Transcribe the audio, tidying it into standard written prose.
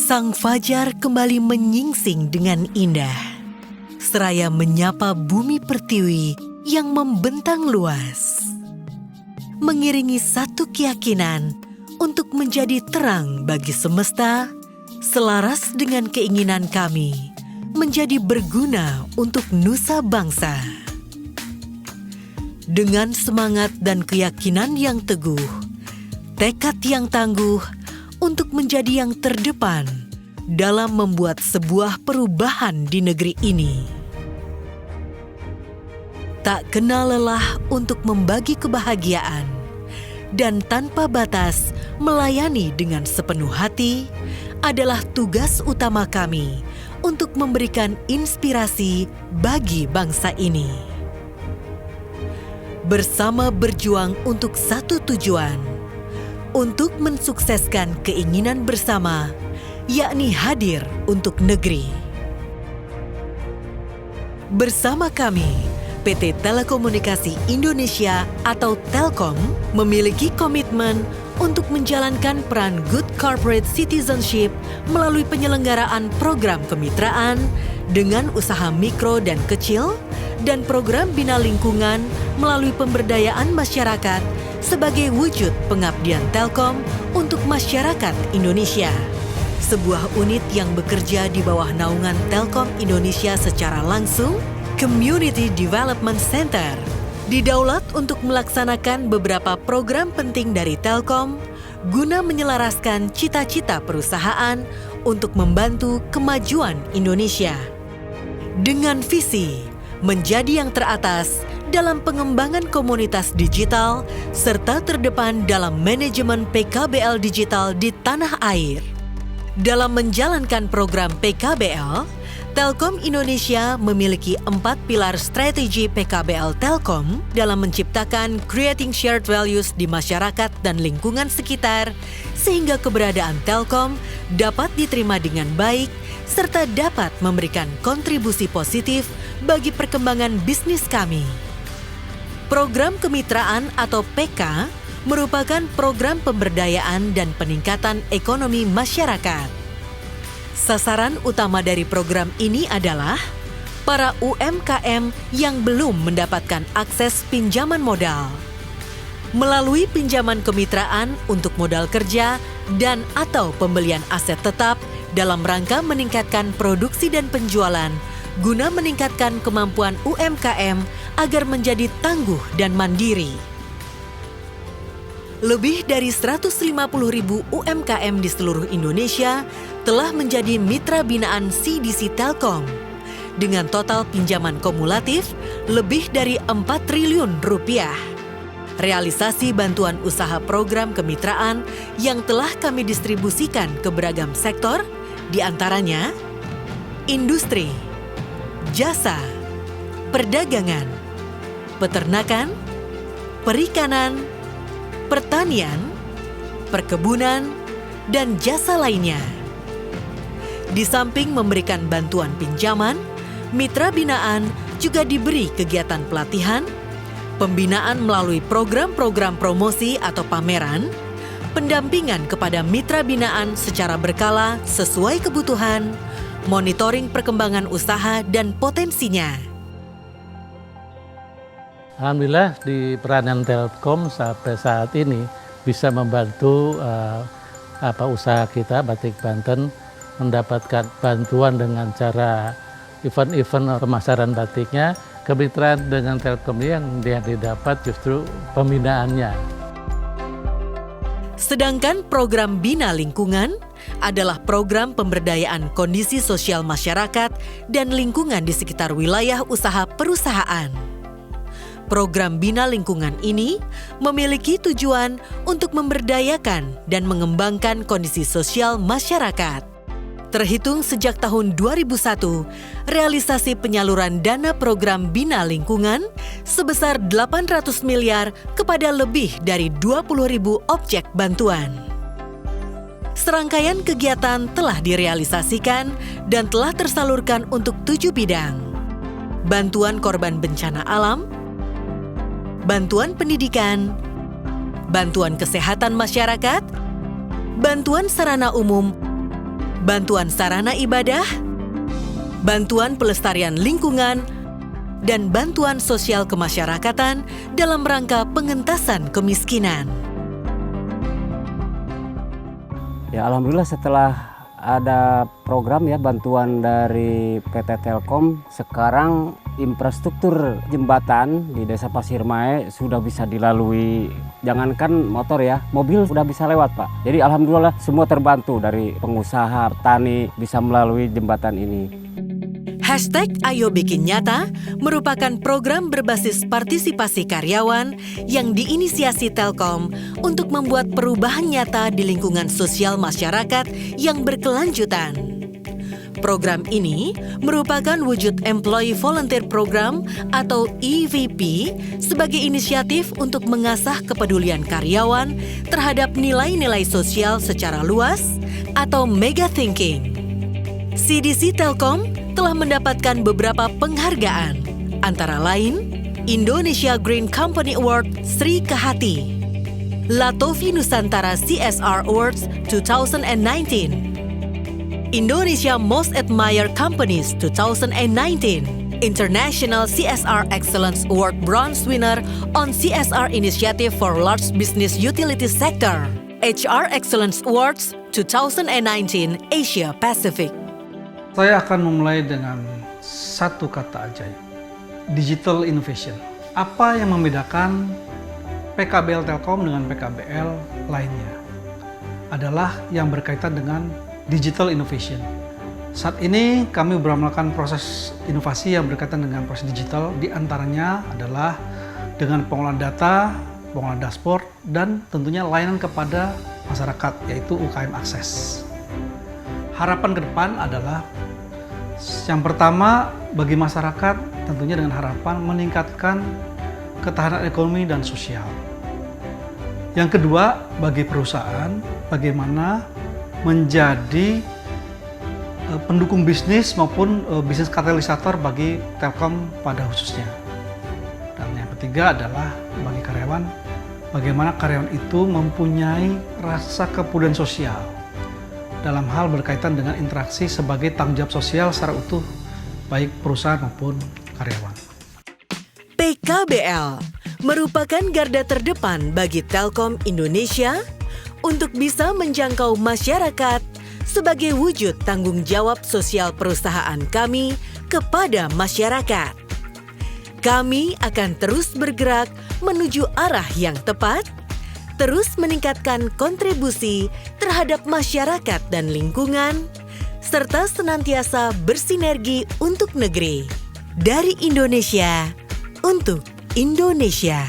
Sang fajar kembali menyingsing dengan indah, seraya menyapa bumi pertiwi yang membentang luas. Mengiringi satu keyakinan untuk menjadi terang bagi semesta, selaras dengan keinginan kami menjadi berguna untuk nusa bangsa. Dengan semangat dan keyakinan yang teguh, tekad yang tangguh untuk menjadi yang terdepan dalam membuat sebuah perubahan di negeri ini. Tak kenal lelah untuk membagi kebahagiaan dan tanpa batas melayani dengan sepenuh hati adalah tugas utama kami untuk memberikan inspirasi bagi bangsa ini. Bersama berjuang untuk satu tujuan, untuk mensukseskan keinginan bersama, yakni hadir untuk negeri. Bersama kami, PT Telekomunikasi Indonesia atau Telkom memiliki komitmen untuk menjalankan peran good corporate citizenship melalui penyelenggaraan program kemitraan dengan usaha mikro dan kecil dan program bina lingkungan melalui pemberdayaan masyarakat sebagai wujud pengabdian Telkom untuk masyarakat Indonesia. Sebuah unit yang bekerja di bawah naungan Telkom Indonesia secara langsung, Community Development Center, didaulat untuk melaksanakan beberapa program penting dari Telkom guna menyelaraskan cita-cita perusahaan untuk membantu kemajuan Indonesia. Dengan visi menjadi yang teratas dalam pengembangan komunitas digital serta terdepan dalam manajemen PKBL digital di tanah air. Dalam menjalankan program PKBL, Telkom Indonesia memiliki 4 pilar strategi PKBL Telkom dalam menciptakan creating shared values di masyarakat dan lingkungan sekitar sehingga keberadaan Telkom dapat diterima dengan baik serta dapat memberikan kontribusi positif bagi perkembangan bisnis kami. Program kemitraan atau PK merupakan program pemberdayaan dan peningkatan ekonomi masyarakat. Sasaran utama dari program ini adalah para UMKM yang belum mendapatkan akses pinjaman modal. Melalui pinjaman kemitraan untuk modal kerja dan atau pembelian aset tetap dalam rangka meningkatkan produksi dan penjualan guna meningkatkan kemampuan UMKM agar menjadi tangguh dan mandiri. Lebih dari 150.000 UMKM di seluruh Indonesia telah menjadi mitra binaan CDC Telkom dengan total pinjaman kumulatif lebih dari 4 triliun rupiah. Realisasi bantuan usaha program kemitraan yang telah kami distribusikan ke beragam sektor, di antaranya industri, jasa, perdagangan, peternakan, perikanan, pertanian, perkebunan, dan jasa lainnya. Di samping memberikan bantuan pinjaman, mitra binaan juga diberi kegiatan pelatihan, pembinaan melalui program-program promosi atau pameran, pendampingan kepada mitra binaan secara berkala sesuai kebutuhan, monitoring perkembangan usaha dan potensinya. Alhamdulillah di peranan Telkom sampai saat ini bisa membantu usaha kita Batik Banten mendapatkan bantuan dengan cara event-event pemasaran batiknya. Kemitraan dengan Telkom yang didapat justru pembinaannya. Sedangkan program Bina Lingkungan adalah program pemberdayaan kondisi sosial masyarakat dan lingkungan di sekitar wilayah usaha perusahaan. Program Bina Lingkungan ini memiliki tujuan untuk memberdayakan dan mengembangkan kondisi sosial masyarakat. Terhitung sejak tahun 2001, realisasi penyaluran dana program Bina Lingkungan sebesar 800 miliar kepada lebih dari 20.000 objek bantuan. Serangkaian kegiatan telah direalisasikan dan telah tersalurkan untuk 7 bidang. Bantuan korban bencana alam, bantuan pendidikan, bantuan kesehatan masyarakat, bantuan sarana umum, bantuan sarana ibadah, bantuan pelestarian lingkungan, dan bantuan sosial kemasyarakatan dalam rangka pengentasan kemiskinan. Ya, alhamdulillah setelah ada program ya bantuan dari PT Telkom, sekarang infrastruktur jembatan di Desa Pasir Mae sudah bisa dilalui. Jangankan motor ya, mobil sudah bisa lewat, Pak. Jadi alhamdulillah semua terbantu, dari pengusaha, petani bisa melalui jembatan ini. #Ayo Bikin Nyata merupakan program berbasis partisipasi karyawan yang diinisiasi Telkom untuk membuat perubahan nyata di lingkungan sosial masyarakat yang berkelanjutan. Program ini merupakan wujud Employee Volunteer Program atau EVP sebagai inisiatif untuk mengasah kepedulian karyawan terhadap nilai-nilai sosial secara luas atau mega thinking. CDC Telkom telah mendapatkan beberapa penghargaan, antara lain Indonesia Green Company Award Sri Kahati, Latovi Nusantara CSR Awards 2019, Indonesia Most Admired Companies 2019, International CSR Excellence Award Bronze Winner on CSR Initiative for Large Business Utility Sector, HR Excellence Awards 2019 Asia Pacific. Saya akan memulai dengan satu kata ajaib, digital innovation. Apa yang membedakan PKBL Telkom dengan PKBL lainnya adalah yang berkaitan dengan digital innovation. Saat ini kami melakukan proses inovasi yang berkaitan dengan proses digital, di antaranya adalah dengan pengolahan data, pengolahan dashboard, dan tentunya layanan kepada masyarakat, yaitu UKM Akses. Harapan ke depan adalah yang pertama, bagi masyarakat tentunya dengan harapan meningkatkan ketahanan ekonomi dan sosial. Yang kedua, bagi perusahaan bagaimana menjadi pendukung bisnis maupun bisnis katalisator bagi Telkom pada khususnya. Dan yang ketiga adalah bagi karyawan, bagaimana karyawan itu mempunyai rasa kepedulian sosial dalam hal berkaitan dengan interaksi sebagai tanggung jawab sosial secara utuh, baik perusahaan maupun karyawan. PKBL merupakan garda terdepan bagi Telkom Indonesia untuk bisa menjangkau masyarakat sebagai wujud tanggung jawab sosial perusahaan kami kepada masyarakat. Kami akan terus bergerak menuju arah yang tepat, terus meningkatkan kontribusi terhadap masyarakat dan lingkungan, serta senantiasa bersinergi untuk negeri. Dari Indonesia, untuk Indonesia.